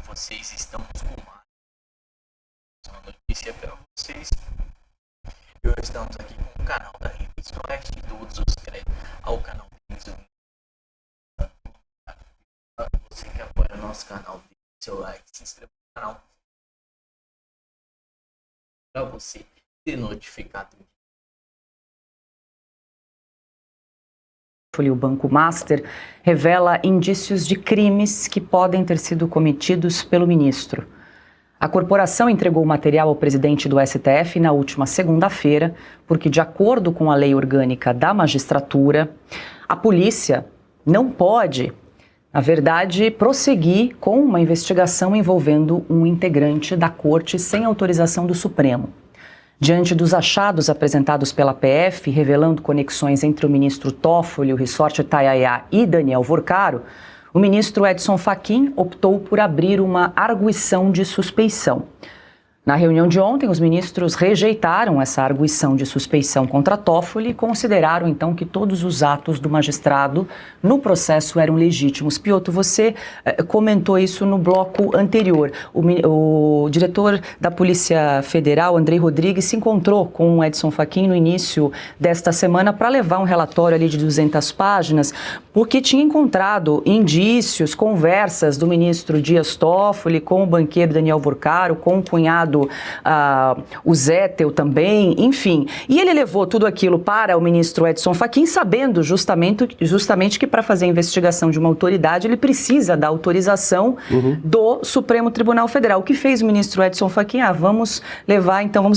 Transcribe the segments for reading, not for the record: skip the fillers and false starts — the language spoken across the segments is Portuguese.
vocês? Estamos com uma notícia para vocês. E hoje estamos aqui com o canal da Revista Oeste e todos os créditos ao canal deles. Você que apoia o nosso canal, deixe seu like, se inscreva no canal para você ser notificado. O Banco Master revela indícios de crimes que podem ter sido cometidos pelo ministro. A corporação entregou o material ao presidente do STF na última segunda-feira, porque, de acordo com a lei orgânica da magistratura, a polícia não pode, na verdade, prosseguir com uma investigação envolvendo um integrante da corte sem autorização do Supremo. Diante dos achados apresentados pela PF, revelando conexões entre o ministro Toffoli, o Resort Itanhaém e Daniel Vorcaro, o ministro Edson Fachin optou por abrir uma arguição de suspeição. Na reunião de ontem, os ministros rejeitaram essa arguição de suspeição contra Toffoli e consideraram, então, que todos os atos do magistrado no processo eram legítimos. Piotr, você comentou isso no bloco anterior. O diretor da Polícia Federal, Andrei Rodrigues, se encontrou com o Edson Fachin no início desta semana para levar um relatório ali de 200 páginas, porque tinha encontrado indícios, conversas do ministro Dias Toffoli com o banqueiro Daniel Vorcaro, com o cunhado o Zettel também, enfim. E ele levou tudo aquilo para o ministro Edson Fachin, sabendo justamente que para fazer a investigação de uma autoridade ele precisa da autorização do Supremo Tribunal Federal. O que fez o ministro Edson Fachin? Vamos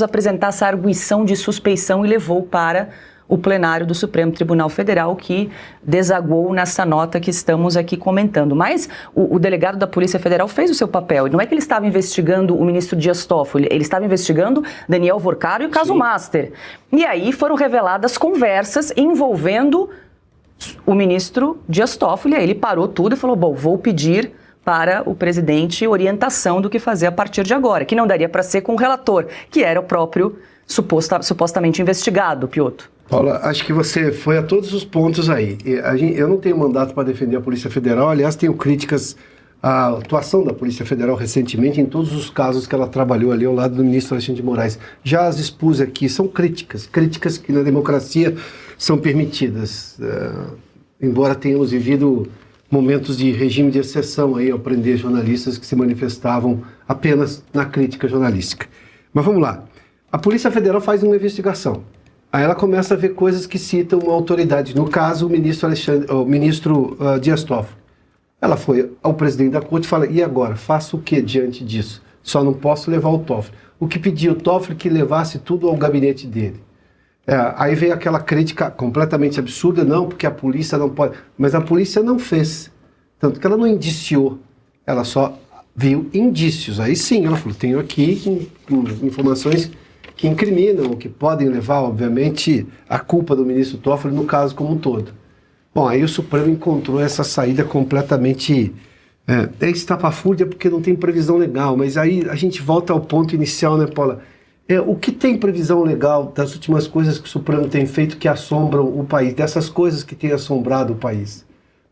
apresentar essa arguição de suspeição e levou para o plenário do Supremo Tribunal Federal, que desaguou nessa nota que estamos aqui comentando. Mas o delegado da Polícia Federal fez o seu papel. Não é que ele estava investigando o ministro Dias Toffoli, ele estava investigando Daniel Vorcaro e o caso Master. E aí foram reveladas conversas envolvendo o ministro Dias Toffoli. Aí ele parou tudo e falou, bom, vou pedir para o presidente orientação do que fazer a partir de agora, que não daria para ser com o relator, que era o próprio supostamente investigado, Piotr. Paula, acho que você foi a todos os pontos aí. Eu não tenho mandato para defender a Polícia Federal, aliás, tenho críticas à atuação da Polícia Federal recentemente em todos os casos que ela trabalhou ali ao lado do ministro Alexandre de Moraes. Já as expus aqui, são críticas que na democracia são permitidas, embora tenhamos vivido momentos de regime de exceção aí ao prender jornalistas que se manifestavam apenas na crítica jornalística. Mas vamos lá, a Polícia Federal faz uma investigação. Aí ela começa a ver coisas que citam uma autoridade, no caso o ministro Dias Toffoli. Ela foi ao presidente da corte e fala, e agora, faço o que diante disso? Só não posso levar o Toffoli. O que pediu o Toffoli que levasse tudo ao gabinete dele. Aí veio aquela crítica completamente absurda, não, porque a polícia não pode. Mas a polícia não fez, tanto que ela não indiciou, ela só viu indícios. Aí sim, ela falou, tenho aqui informações que incriminam, que podem levar, obviamente, a culpa do ministro Toffoli no caso como um todo. Bom, aí o Supremo encontrou essa saída completamente estapafúrdia porque não tem previsão legal, mas aí a gente volta ao ponto inicial, né, Paula? O que tem previsão legal das últimas coisas que o Supremo tem feito que assombram o país, dessas coisas que têm assombrado o país?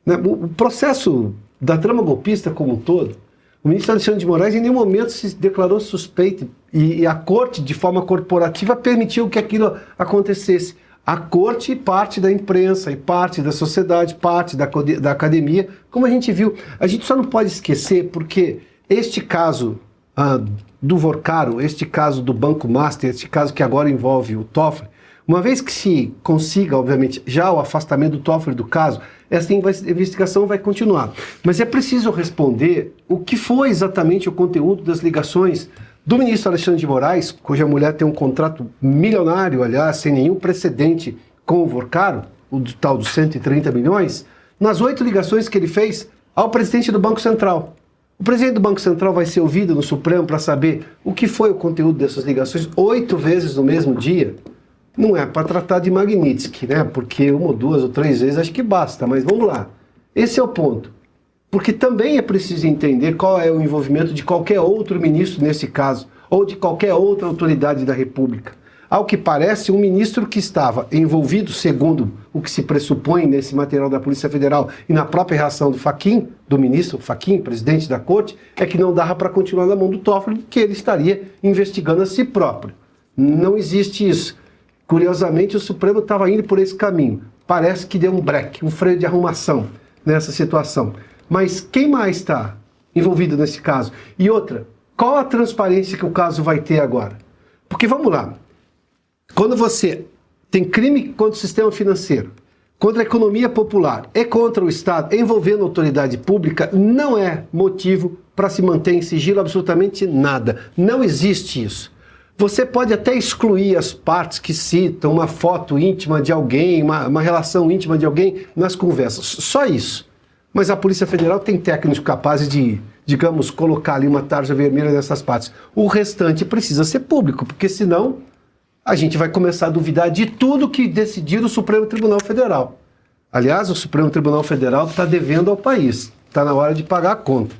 Né? O processo da trama golpista como um todo, o ministro Alexandre de Moraes em nenhum momento se declarou suspeito e a corte, de forma corporativa, permitiu que aquilo acontecesse. A corte, parte da imprensa, e parte da sociedade, parte da academia, como a gente viu. A gente só não pode esquecer, porque este caso do Vorcaro, este caso do Banco Master, este caso que agora envolve o Toffoli, uma vez que se consiga, obviamente, já o afastamento do Toffoli do caso, essa investigação vai continuar. Mas é preciso responder o que foi exatamente o conteúdo das ligações do ministro Alexandre de Moraes, cuja mulher tem um contrato milionário, aliás, sem nenhum precedente com o Vorcaro, o tal dos 130 milhões, nas 8 ligações que ele fez ao presidente do Banco Central. O presidente do Banco Central vai ser ouvido no Supremo para saber o que foi o conteúdo dessas ligações 8 vezes no mesmo dia. Não é para tratar de Magnitsky, né? Porque 1 ou 2 ou 3 vezes acho que basta, mas vamos lá. Esse é o ponto. Porque também é preciso entender qual é o envolvimento de qualquer outro ministro nesse caso, ou de qualquer outra autoridade da República. Ao que parece, um ministro que estava envolvido, segundo o que se pressupõe nesse material da Polícia Federal e na própria reação do ministro Fachin, presidente da Corte, é que não dava para continuar na mão do Toffoli, que ele estaria investigando a si próprio. Não existe isso. Curiosamente, o Supremo estava indo por esse caminho. Parece que deu um break, um freio de arrumação nessa situação. Mas quem mais está envolvido nesse caso? E outra, qual a transparência que o caso vai ter agora? Porque vamos lá, quando você tem crime contra o sistema financeiro, contra a economia popular e contra o Estado, envolvendo a autoridade pública, não é motivo para se manter em sigilo absolutamente nada. Não existe isso. Você pode até excluir as partes que citam uma foto íntima de alguém, uma relação íntima de alguém nas conversas. Só isso. Mas a Polícia Federal tem técnicos capazes de, digamos, colocar ali uma tarja vermelha nessas partes. O restante precisa ser público, porque senão a gente vai começar a duvidar de tudo que decidir o Supremo Tribunal Federal. Aliás, o Supremo Tribunal Federal está devendo ao país. Está na hora de pagar a conta.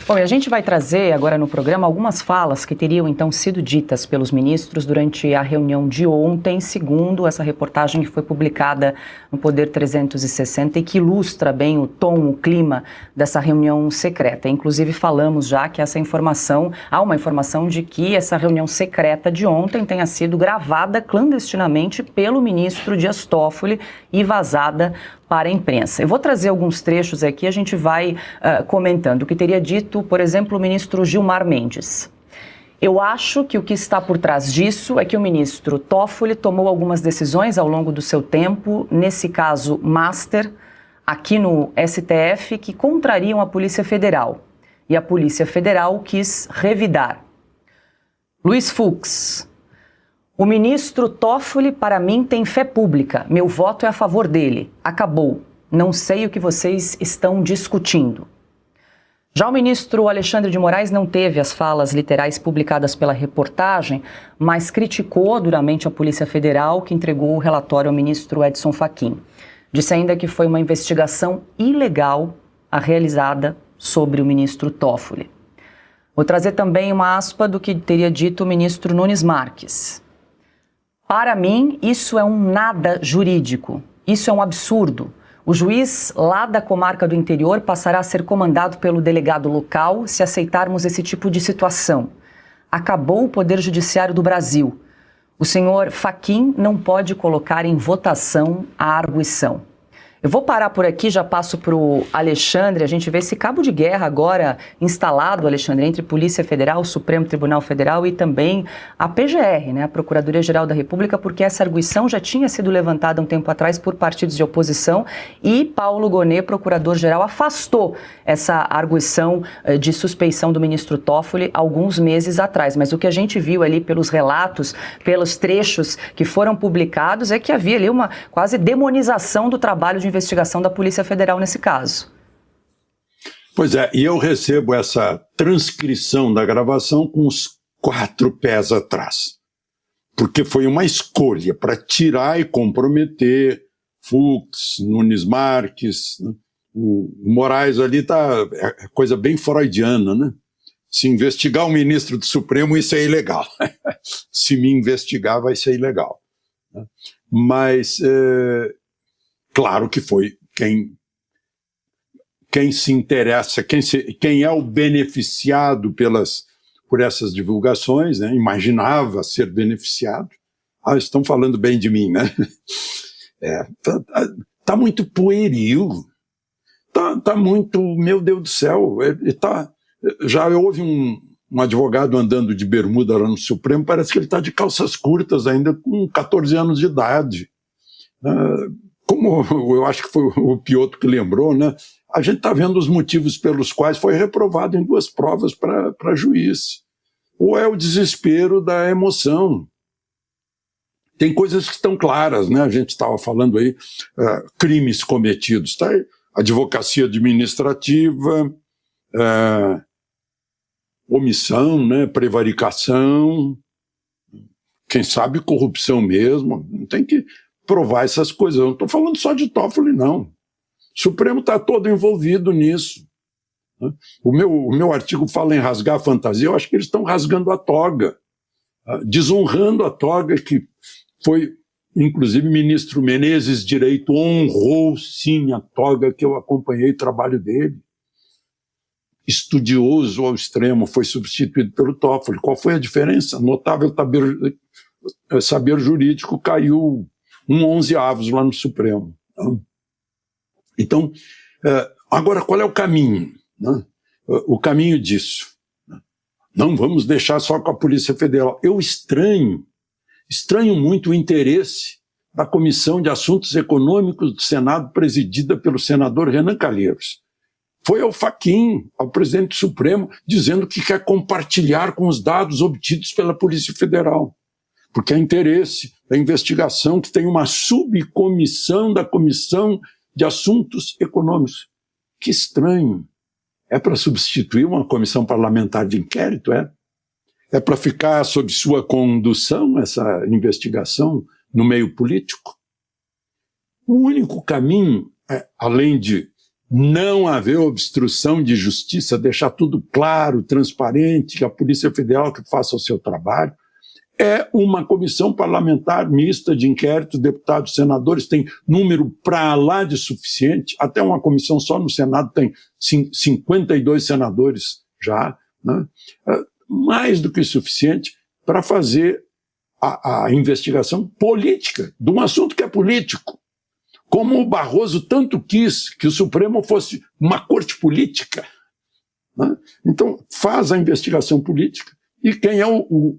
Bom, e a gente vai trazer agora no programa algumas falas que teriam então sido ditas pelos ministros durante a reunião de ontem, segundo essa reportagem que foi publicada no Poder 360 e que ilustra bem o tom, o clima dessa reunião secreta. Inclusive falamos já que há uma informação de que essa reunião secreta de ontem tenha sido gravada clandestinamente pelo ministro Dias Toffoli e vazada para a imprensa. Eu vou trazer alguns trechos aqui, a gente vai comentando o que teria dito, por exemplo, o ministro Gilmar Mendes. Eu acho que o que está por trás disso é que o ministro Toffoli tomou algumas decisões ao longo do seu tempo, nesse caso master, aqui no STF, que contrariam a Polícia Federal. E a Polícia Federal quis revidar. Luiz Fux. O ministro Toffoli, para mim, tem fé pública. Meu voto é a favor dele. Acabou. Não sei o que vocês estão discutindo. Já o ministro Alexandre de Moraes não teve as falas literais publicadas pela reportagem, mas criticou duramente a Polícia Federal, que entregou o relatório ao ministro Edson Fachin. Disse ainda que foi uma investigação ilegal a realizada sobre o ministro Toffoli. Vou trazer também uma aspa do que teria dito o ministro Nunes Marques. Para mim, isso é um nada jurídico. Isso é um absurdo. O juiz lá da comarca do interior passará a ser comandado pelo delegado local se aceitarmos esse tipo de situação. Acabou o Poder Judiciário do Brasil. O senhor Fachin não pode colocar em votação a arguição. Eu vou parar por aqui, já passo para o Alexandre, a gente vê esse cabo de guerra agora instalado, Alexandre, entre Polícia Federal, Supremo Tribunal Federal e também a PGR, né, a Procuradoria-Geral da República, porque essa arguição já tinha sido levantada um tempo atrás por partidos de oposição e Paulo Gonet, procurador-geral, afastou essa arguição de suspeição do ministro Toffoli alguns meses atrás. Mas o que a gente viu ali pelos relatos, pelos trechos que foram publicados, é que havia ali uma quase demonização do trabalho de investigação da Polícia Federal nesse caso. Pois é, e eu recebo essa transcrição da gravação com os 4 pés atrás, porque foi uma escolha para tirar e comprometer Fux, Nunes Marques, né? O Moraes ali é coisa bem freudiana, né? Se investigar o ministro do Supremo, isso é ilegal. Se me investigar, vai ser ilegal. Né? Mas claro que foi quem se interessa, quem é o beneficiado por essas divulgações, né? Imaginava ser beneficiado. Estão falando bem de mim, né? Tá muito pueril, tá muito, meu Deus do céu, já houve um advogado andando de bermuda lá no Supremo, parece que ele está de calças curtas ainda, com 14 anos de idade. Como eu acho que foi o Piotr que lembrou, né? A gente está vendo os motivos pelos quais foi reprovado em 2 provas para juiz. Ou é o desespero da emoção. Tem coisas que estão claras, né? A gente estava falando aí, crimes cometidos. Tá aí, advocacia administrativa, omissão, né? Prevaricação, quem sabe corrupção mesmo. Não tem que provar essas coisas. Eu não estou falando só de Toffoli, não. O Supremo está todo envolvido nisso. Né? O meu artigo fala em rasgar a fantasia, eu acho que eles estão rasgando a toga. desonrando a toga que foi, inclusive, ministro Menezes Direito honrou, sim, a toga que eu acompanhei o trabalho dele. Estudioso ao extremo, foi substituído pelo Toffoli. Qual foi a diferença? Notável saber jurídico caiu 11º lá no Supremo. Então, agora, qual é o caminho? O caminho disso. Não vamos deixar só com a Polícia Federal. Eu estranho muito o interesse da Comissão de Assuntos Econômicos do Senado, presidida pelo senador Renan Calheiros. Foi ao Fachin, ao presidente do Supremo, dizendo que quer compartilhar com os dados obtidos pela Polícia Federal, porque é interesse da investigação que tem uma subcomissão da Comissão de Assuntos Econômicos. Que estranho. É para substituir uma comissão parlamentar de inquérito, é? É para ficar sob sua condução essa investigação no meio político? O único caminho, além de não haver obstrução de justiça, deixar tudo claro, transparente, que a Polícia Federal que faça o seu trabalho, é uma comissão parlamentar mista de inquérito, deputados, senadores, tem número para lá de suficiente, até uma comissão só no Senado tem 52 senadores já, né? Mais do que suficiente para fazer a investigação política de um assunto que é político. Como o Barroso tanto quis que o Supremo fosse uma corte política, né? Então, faz a investigação política. E quem é o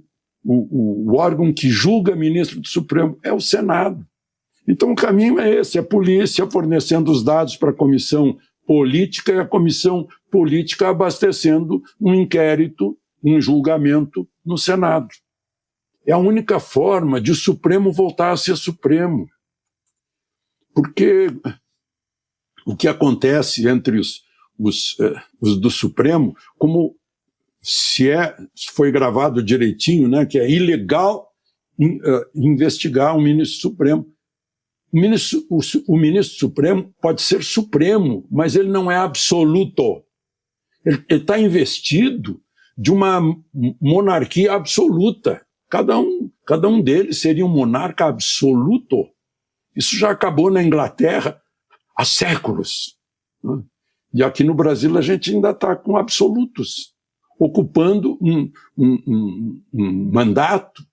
órgão que julga ministro do Supremo? É o Senado. Então, o caminho é esse, a polícia fornecendo os dados para a comissão política e a comissão política abastecendo um inquérito, um julgamento no Senado. É a única forma de o Supremo voltar a ser Supremo. Porque o que acontece entre os do Supremo, como se foi gravado direitinho, né, que é ilegal investigar um ministro Supremo. O ministro Supremo pode ser Supremo, mas ele não é absoluto. Ele está investido de uma monarquia absoluta. Cada um deles seria um monarca absoluto. Isso já acabou na Inglaterra há séculos, né? E aqui no Brasil a gente ainda está com absolutos, ocupando um mandato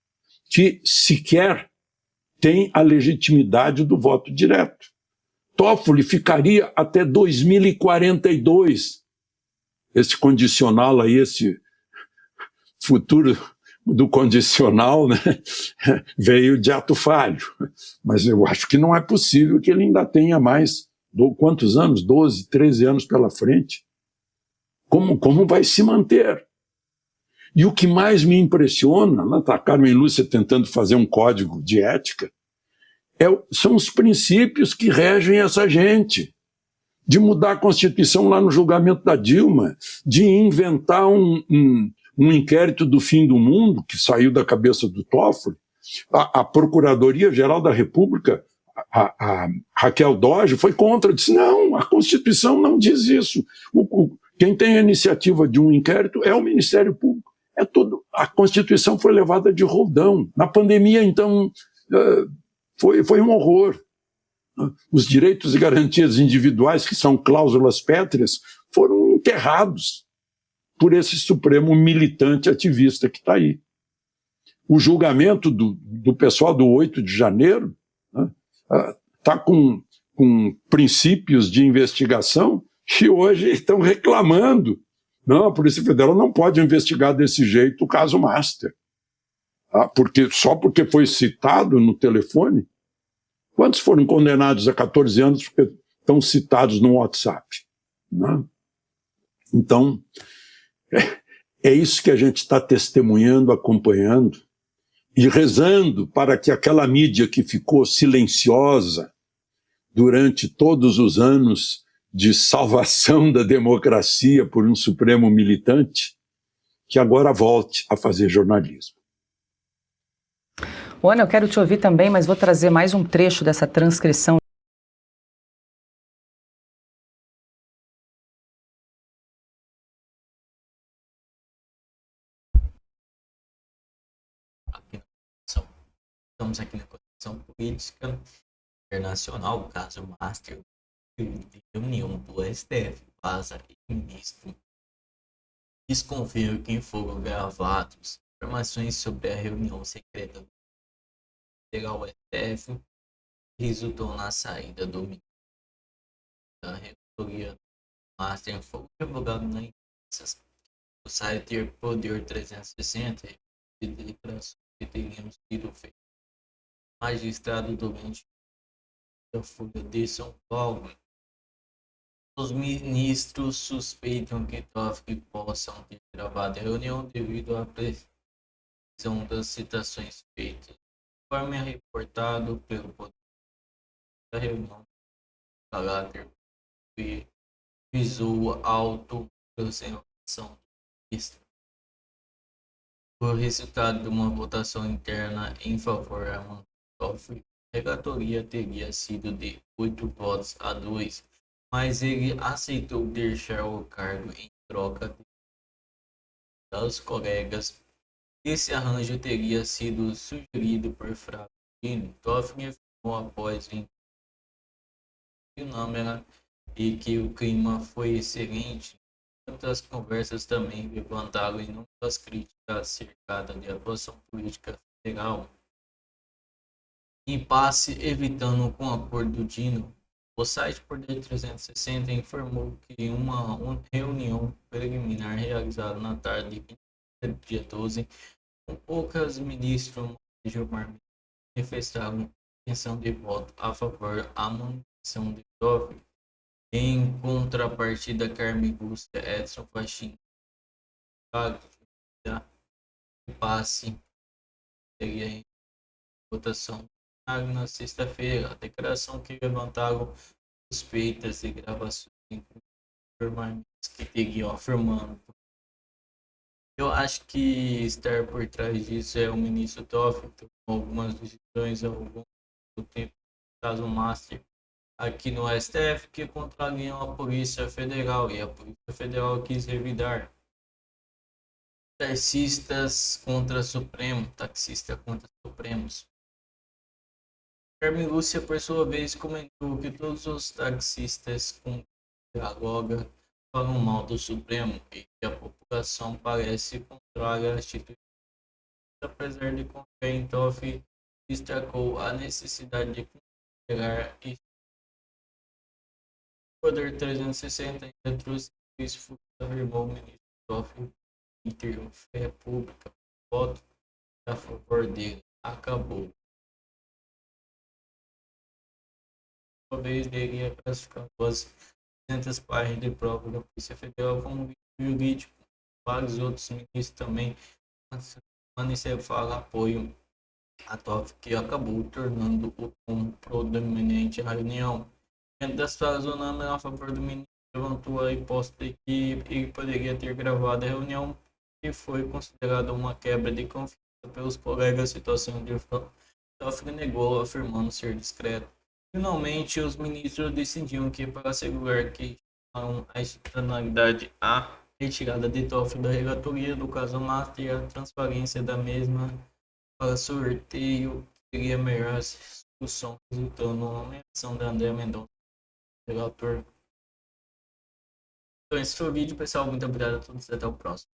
que sequer tem a legitimidade do voto direto. Toffoli ficaria até 2042. Esse condicional aí, esse futuro do condicional, né, veio de ato falho. Mas eu acho que não é possível que ele ainda tenha mais, quantos anos? 12, 13 anos pela frente. Como vai se manter? E o que mais me impressiona, né, tá a Carmen Lúcia tentando fazer um código de ética, são os princípios que regem essa gente. De mudar a Constituição lá no julgamento da Dilma, de inventar um inquérito do fim do mundo, que saiu da cabeça do Toffoli. A Procuradoria-Geral da República, a Raquel Dodge, foi contra, disse, não, a Constituição não diz isso. Quem tem a iniciativa de um inquérito é o Ministério Público. A Constituição foi levada de roldão. Na pandemia, então, foi um horror. Os direitos e garantias individuais, que são cláusulas pétreas, foram enterrados por esse Supremo militante ativista que está aí. O julgamento do pessoal do 8 de janeiro está com princípios de investigação que hoje estão reclamando. Não, a Polícia Federal não pode investigar desse jeito o caso Master. Só porque foi citado no telefone. Quantos foram condenados a 14 anos porque estão citados no WhatsApp? Não? Então, é isso que a gente está testemunhando, acompanhando e rezando para que aquela mídia que ficou silenciosa durante todos os anos de salvação da democracia por um Supremo militante, que agora volte a fazer jornalismo. Ana, eu quero te ouvir também, mas vou trazer mais um trecho dessa transcrição. estamos aqui na Constituição Política Internacional, o caso Master, de reunião do STF, vaza e ministro desconfia que foram gravados informações sobre a reunião secreta do Federal STF resultou na saída do ministro da relatoria do Master foi divulgado na imprensa. O site Poder 360 de declarações que teriam sido feitas magistrado durante a Folha de São Paulo. Os ministros suspeitam que Toffoli possam ter gravado a reunião devido à precisão das citações feitas. Conforme é reportado pelo Poder da reunião, caráter que visou a autocancelação do ministro. O resultado de uma votação interna em favor a Armando Toffoli, a relatoria teria sido de 8 votos a 2, mas ele aceitou deixar o cargo em troca dos colegas. Esse arranjo teria sido sugerido por Flávio Dino. Toffoli afirmou após o Câmara e que o clima foi excelente. Muitas conversas também levantaram inúmeras críticas acerca da atuação política federal. Impasse evitando com o acordo do Dino. O site Poder 360 informou que uma reunião preliminar realizada na tarde de dia 12, com poucas ministros Gilmar manifestaram intenção de voto a favor da manutenção de Toffoli. Em contrapartida, Carmen Lúcia, Edson Fachin, impasse seria em votação na sexta-feira. A declaração que levantaram suspeitas de gravações que teriam afirmando. Eu acho que estar por trás disso é o ministro Toffoli, que tomou algumas decisões ao longo do tempo, caso Master, aqui no STF, que contrariam a Polícia Federal, e a Polícia Federal quis revidar. Taxistas contra Supremo, taxista contra Supremos. Carmen Lúcia, por sua vez, comentou que todos os taxistas com dialoga falam mal do Supremo e que a população parece contrária à instituição. Apesar de confiar em Toffoli, destacou a necessidade de considerar isso. O Poder 360 ainda trouxe que isso afirmou o ministro Toffoli em ter fé pública, voto a favor dele. Acabou. Talvez deveria classificar as 200 páginas de prova da Polícia Federal como jurídico. Vários outros ministros também manifestaram apoio a Toffoli, que acabou tornando o tom predominante a reunião. Dentro das falas, o nome a favor do ministro levantou a hipótese de que ele poderia ter gravado a reunião, que foi considerada uma quebra de confiança pelos colegas. A situação de Toffoli negou, afirmando ser discreto. Finalmente, os ministros decidiram que, para assegurar que a institucionalidade, a retirada de Toffoli da relatoria do caso Master e a transparência da mesma para sorteio seria melhor a solução, resultando na nomeação de André Mendonça, relator. Então, esse foi o vídeo, pessoal. Muito obrigado a todos e até o próximo.